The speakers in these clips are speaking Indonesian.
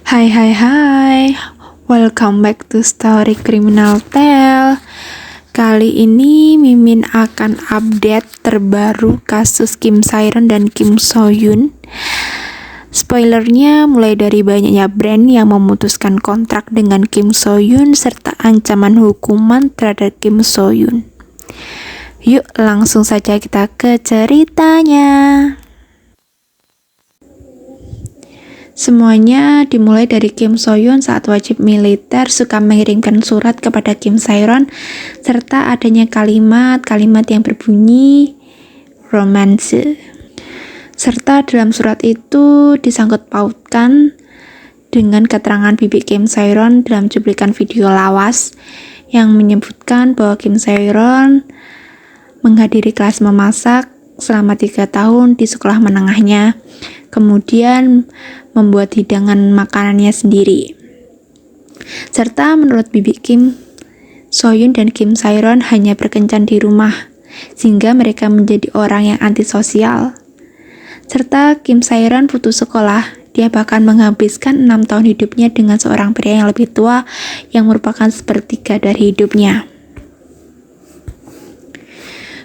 Hai hai hai, welcome back to Story Criminal Tale. Kali ini Mimin akan update terbaru kasus Kim Sae-ron dan Kim So-yoon. Spoilernya mulai dari banyaknya brand yang memutuskan kontrak dengan Kim So-yoon serta ancaman hukuman terhadap Kim So-yoon. Yuk langsung saja kita ke ceritanya. Semuanya dimulai dari Kim So-yoon saat wajib militer suka mengirimkan surat kepada Kim Sae-ron serta adanya kalimat-kalimat yang berbunyi romanse. Serta dalam surat itu disangkut pautkan dengan keterangan bibi Kim Sae-ron dalam cuplikan video lawas yang menyebutkan bahwa Kim Sae-ron menghadiri kelas memasak selama 3 tahun di sekolah menengahnya, kemudian membuat hidangan makanannya sendiri. Serta menurut bibi Kim So-yoon dan Kim Sae-ron hanya berkencan di rumah, sehingga mereka menjadi orang yang antisosial. Serta Kim Sae-ron putus sekolah, dia bahkan menghabiskan 6 tahun hidupnya dengan seorang pria yang lebih tua yang merupakan sepertiga dari hidupnya.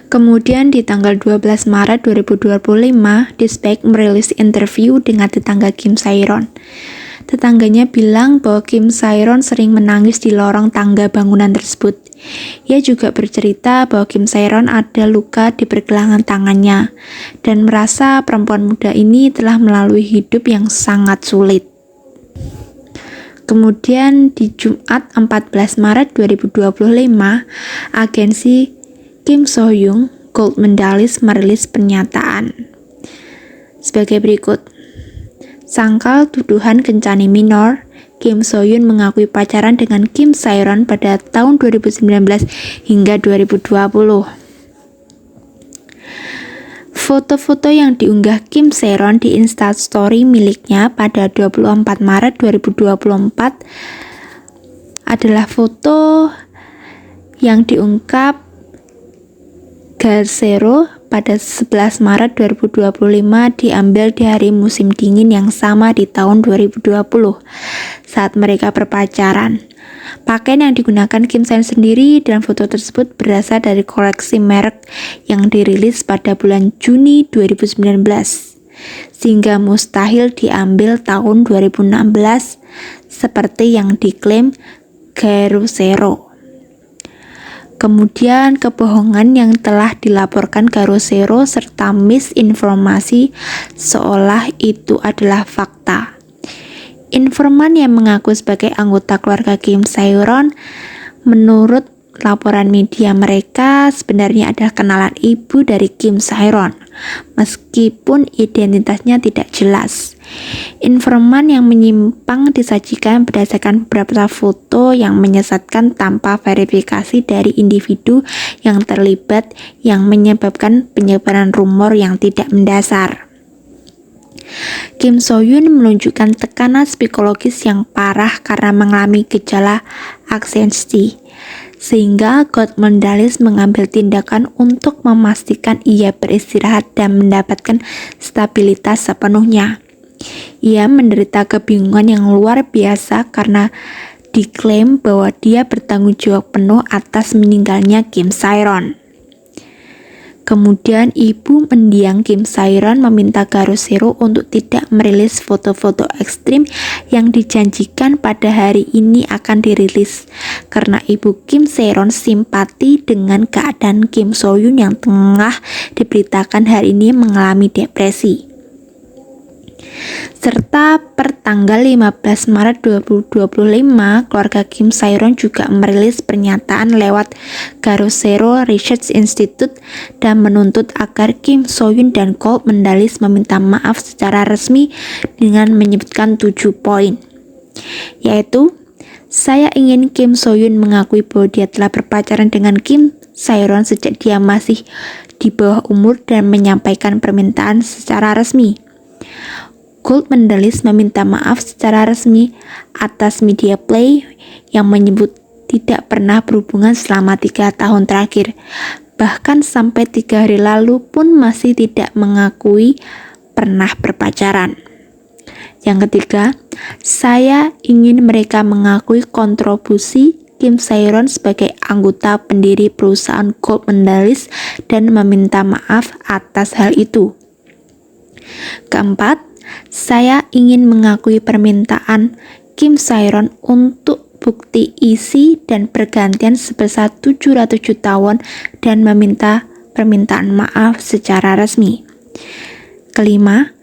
Kemudian di tanggal 12 Maret 2025, Dispatch merilis interview dengan tetangga Kim Sae-ron. Tetangganya bilang bahwa Kim Sae-ron sering menangis di lorong tangga bangunan tersebut. Ia juga bercerita bahwa Kim Sae-ron ada luka di pergelangan tangannya dan merasa perempuan muda ini telah melalui hidup yang sangat sulit. Kemudian di Jumat 14 Maret 2025, agensi Kim So-yoon Gold Medalist merilis pernyataan sebagai berikut. Sangkal tuduhan kencani minor, Kim So-yoon mengakui pacaran dengan Kim Sae-ron pada tahun 2019 hingga 2020. Foto-foto yang diunggah Kim Sae-ron di Instastory miliknya pada 24 Maret 2024 adalah foto yang diungkap Garcero pada 11 Maret 2025 diambil di hari musim dingin yang sama di tahun 2020 saat mereka berpacaran. Pakaian yang digunakan Kim Sae-ron sendiri dalam foto tersebut berasal dari koleksi merek yang dirilis pada bulan Juni 2019, sehingga mustahil diambil tahun 2016 seperti yang diklaim Garcero. Kemudian kebohongan yang telah dilaporkan Garcero serta misinformasi seolah itu adalah fakta. Informan yang mengaku sebagai anggota keluarga Kim Sae-ron menurut laporan media mereka sebenarnya adalah kenalan ibu dari Kim Sae-ron, meskipun identitasnya tidak jelas. Informan yang menyimpang disajikan berdasarkan beberapa foto yang menyesatkan tanpa verifikasi dari individu yang terlibat yang menyebabkan penyebaran rumor yang tidak mendasar. Kim So-yoon menunjukkan tekanan psikologis yang parah karena mengalami gejala anxiety, sehingga Gold Medalist mengambil tindakan untuk memastikan ia beristirahat dan mendapatkan stabilitas sepenuhnya. Ia menderita kebingungan yang luar biasa karena diklaim bahwa dia bertanggung jawab penuh atas meninggalnya Kim Sae-ron. Kemudian ibu mendiang Kim Sae-ron meminta Garcero untuk tidak merilis foto-foto ekstrim yang dijanjikan pada hari ini akan dirilis karena ibu Kim Sae-ron simpati dengan keadaan Kim So-yoon yang tengah diberitakan hari ini mengalami depresi. Serta per tanggal 15 Maret 2025, keluarga Kim Sae-ron juga merilis pernyataan lewat Garcero Research Institute dan menuntut agar Kim So-yoon dan Gold Medalist meminta maaf secara resmi dengan menyebutkan 7 poin, yaitu: saya ingin Kim So-yoon mengakui bahwa dia telah berpacaran dengan Kim Sae-ron sejak dia masih di bawah umur dan menyampaikan permintaan secara resmi. Gold Medalist meminta maaf secara resmi atas media play yang menyebut tidak pernah berhubungan selama 3 tahun terakhir. Bahkan sampai 3 hari lalu pun masih tidak mengakui pernah berpacaran. Yang ketiga, Saya ingin mereka mengakui kontribusi Kim Sae-ron sebagai anggota pendiri perusahaan gold medalist dan meminta maaf atas hal itu. Keempat, saya ingin mengakui permintaan Kim Sae-ron untuk bukti isi dan pergantian sebesar 700 juta won dan meminta permintaan maaf secara resmi. Kelima,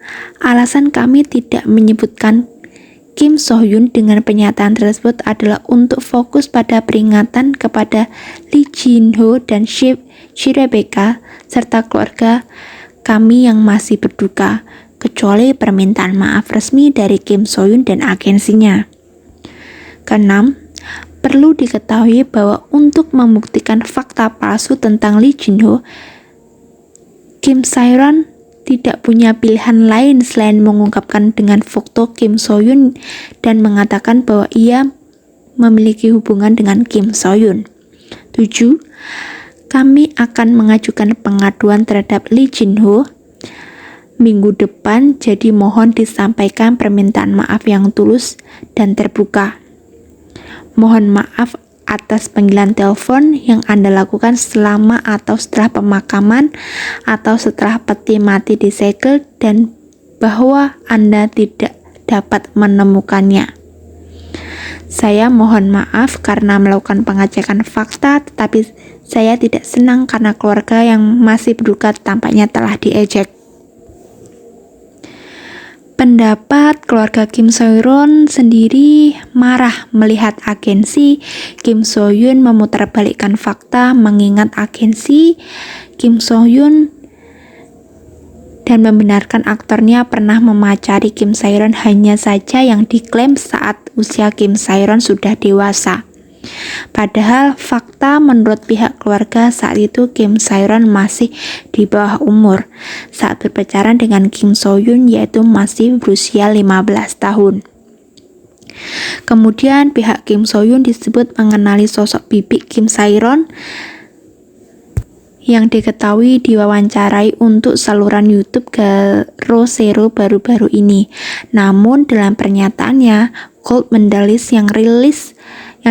alasan kami tidak menyebutkan Kim So-hyun dengan pernyataan tersebut adalah untuk fokus pada peringatan kepada Lee Jin-ho dan Shi Rebecca serta keluarga kami yang masih berduka, kecuali permintaan maaf resmi dari Kim So-hyun dan agensinya. Keenam, perlu diketahui bahwa untuk membuktikan fakta palsu tentang Lee Jin-ho, Kim Sae-ron tidak punya pilihan lain selain mengungkapkan dengan foto Kim So-hyun dan mengatakan bahwa ia memiliki hubungan dengan Kim So-hyun. 7. Kami akan mengajukan pengaduan terhadap Lee Jin-ho minggu depan, jadi mohon disampaikan permintaan maaf yang tulus dan terbuka. Mohon maaf atas panggilan telepon yang Anda lakukan selama atau setelah pemakaman atau setelah peti mati disegel dan bahwa Anda tidak dapat menemukannya. Saya mohon maaf karena melakukan pengecekan fakta, tetapi saya tidak senang karena keluarga yang masih berduka tampaknya telah diejek. Pendapat keluarga Kim So-hyun sendiri marah melihat agensi Kim So-hyun memutarbalikkan fakta, mengingat agensi Kim So-hyun dan membenarkan aktornya pernah memacari Kim Sae-ron hanya saja yang diklaim saat usia Kim Sae-ron sudah dewasa. Padahal fakta menurut pihak keluarga saat itu Kim Sae-ron masih di bawah umur saat berpacaran dengan Kim So-hyun, yaitu masih berusia 15 tahun. Kemudian pihak Kim So-hyun disebut mengenali sosok bibi Kim Sae-ron yang diketahui diwawancarai untuk saluran YouTube Garo Zero baru-baru ini. Namun dalam pernyataannya, gold medalist yang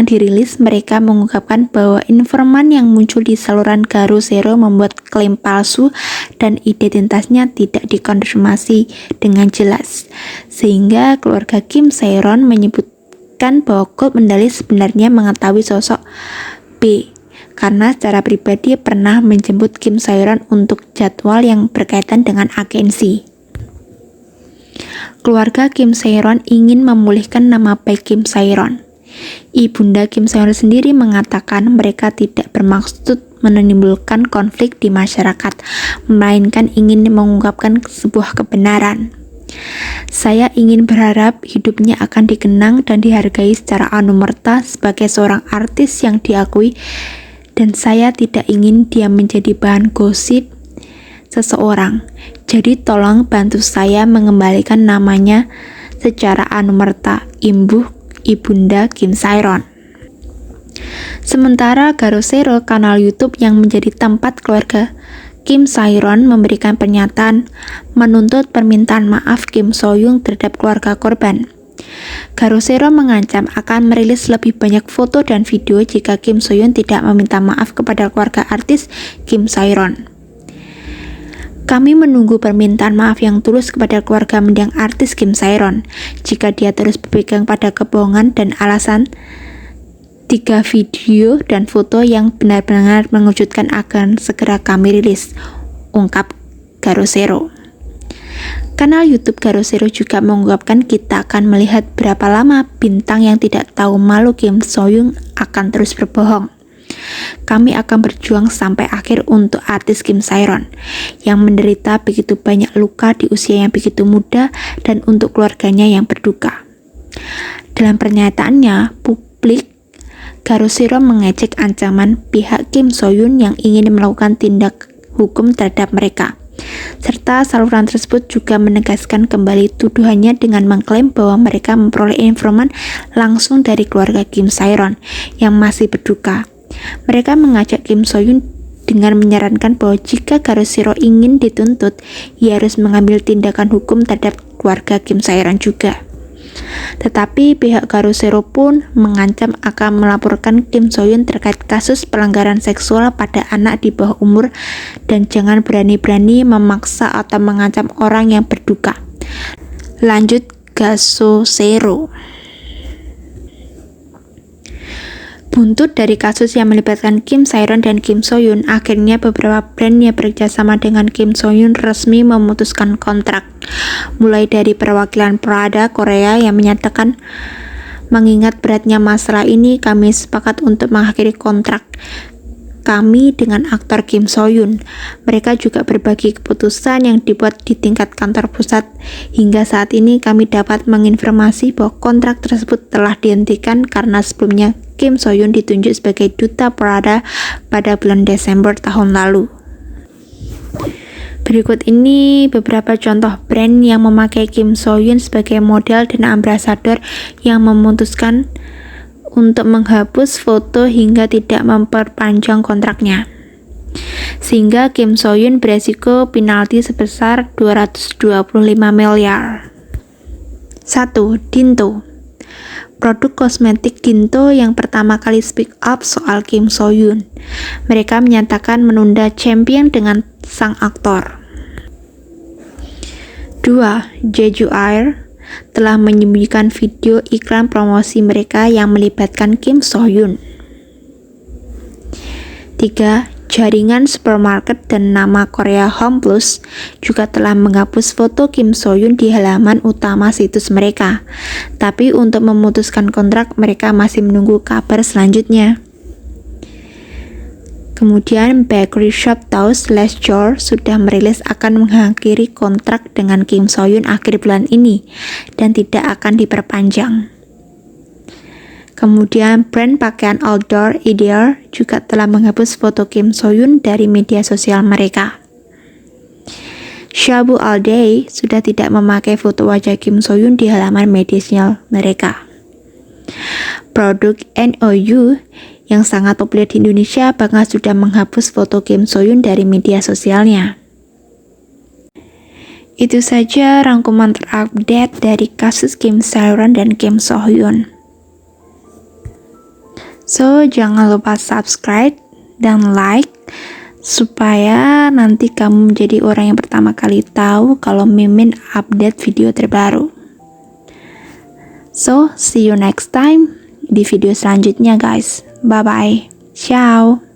dirilis, mereka mengungkapkan bahwa informan yang muncul di saluran Garo Zero membuat klaim palsu dan identitasnya tidak dikonfirmasi dengan jelas, sehingga keluarga Kim Sae-ron menyebutkan bahwa gold medalist sebenarnya mengetahui sosok B karena secara pribadi pernah menjemput Kim Sae-ron untuk jadwal yang berkaitan dengan agensi. Keluarga Kim Sae-ron ingin memulihkan nama baik Kim Sae-ron. Ibunda Kim So-hyun sendiri mengatakan mereka tidak bermaksud menimbulkan konflik di masyarakat, melainkan ingin mengungkapkan sebuah kebenaran. Saya ingin berharap hidupnya akan dikenang dan dihargai secara anumerta sebagai seorang artis yang diakui, dan saya tidak ingin dia menjadi bahan gosip seseorang. Jadi tolong bantu saya mengembalikan namanya secara anumerta. Imbuh Ibunda Kim Sae-ron. Sementara Garo Zero, kanal YouTube yang menjadi tempat keluarga Kim Sae-ron memberikan pernyataan menuntut permintaan maaf Kim So-hyun terhadap keluarga korban. Garo Zero mengancam akan merilis lebih banyak foto dan video jika Kim So-hyun tidak meminta maaf kepada keluarga artis Kim Sae-ron. Kami menunggu permintaan maaf yang tulus kepada keluarga mendiang artis Kim Sae-ron. Jika dia terus berpegang pada kebohongan dan alasan, 3 video dan foto yang benar-benar mengejutkan akan segera kami rilis, ungkap Garo Zero. Kanal YouTube Garo Zero juga mengungkapkan kita akan melihat berapa lama bintang yang tidak tahu malu Kim So-hyun akan terus berbohong. Kami akan berjuang sampai akhir untuk artis Kim Sae-ron yang menderita begitu banyak luka di usia yang begitu muda dan untuk keluarganya yang berduka. Dalam pernyataannya publik, Garo Zero mengejek ancaman pihak Kim So-hyun yang ingin melakukan tindak hukum terhadap mereka. Serta saluran tersebut juga menegaskan kembali tuduhannya dengan mengklaim bahwa mereka memperoleh informan langsung dari keluarga Kim Sae-ron yang masih berduka. Mereka mengajak Kim So-hyun dengan menyarankan bahwa jika Garo Zero ingin dituntut, ia harus mengambil tindakan hukum terhadap keluarga Kim Sae-ron juga. Tetapi pihak Garosero pun mengancam akan melaporkan Kim So Hyun terkait kasus pelanggaran seksual pada anak di bawah umur dan jangan berani-berani memaksa atau mengancam orang yang berduka. Lanjut Garosero. Buntut dari kasus yang melibatkan Kim Sae-ron dan Kim So Hyun, akhirnya beberapa brand yang bekerjasama dengan Kim So Hyun resmi memutuskan kontrak. Mulai dari perwakilan Prada Korea yang menyatakan, mengingat beratnya masalah ini, kami sepakat untuk mengakhiri kontrak kami dengan aktor Kim So Hyun. Mereka juga berbagi keputusan yang dibuat di tingkat kantor pusat. Hingga saat ini kami dapat menginformasi bahwa kontrak tersebut telah dihentikan karena sebelumnya Kim So Hyun ditunjuk sebagai duta Prada pada bulan Desember tahun lalu. Berikut ini beberapa contoh brand yang memakai Kim So Hyun sebagai model dan ambasador yang memutuskan untuk menghapus foto hingga tidak memperpanjang kontraknya. Sehingga Kim So Hyun beresiko penalti sebesar 225 miliar. 1. Dinto. Produk kosmetik Dinto yang pertama kali speak up soal Kim So Hyun. Mereka menyatakan menunda champion dengan sang aktor. 2. Jeju Air telah menyembunyikan video iklan promosi mereka yang melibatkan Kim So Hyun. 3. Jaringan supermarket dan nama Korea Home Plus juga telah menghapus foto Kim So Hyun di halaman utama situs mereka. Tapi untuk memutuskan kontrak, mereka masih menunggu kabar selanjutnya. Kemudian bakery shop Taos Les Jour sudah merilis akan mengakhiri kontrak dengan Kim So Hyun akhir bulan ini dan tidak akan diperpanjang. Kemudian brand pakaian outdoor Ideal juga telah menghapus foto Kim So Hyun dari media sosial mereka. Shabu All Day sudah tidak memakai foto wajah Kim So Hyun di halaman media sosial mereka. Produk NOU yang sangat populer di Indonesia bahkan sudah menghapus foto Kim So Hyun dari media sosialnya. Itu saja rangkuman terupdate dari kasus Kim Sae-ron dan Kim So Hyun. So, jangan lupa subscribe dan like supaya nanti kamu menjadi orang yang pertama kali tahu kalau Mimin update video terbaru. So, see you next time di video selanjutnya guys. Bye-bye. Ciao.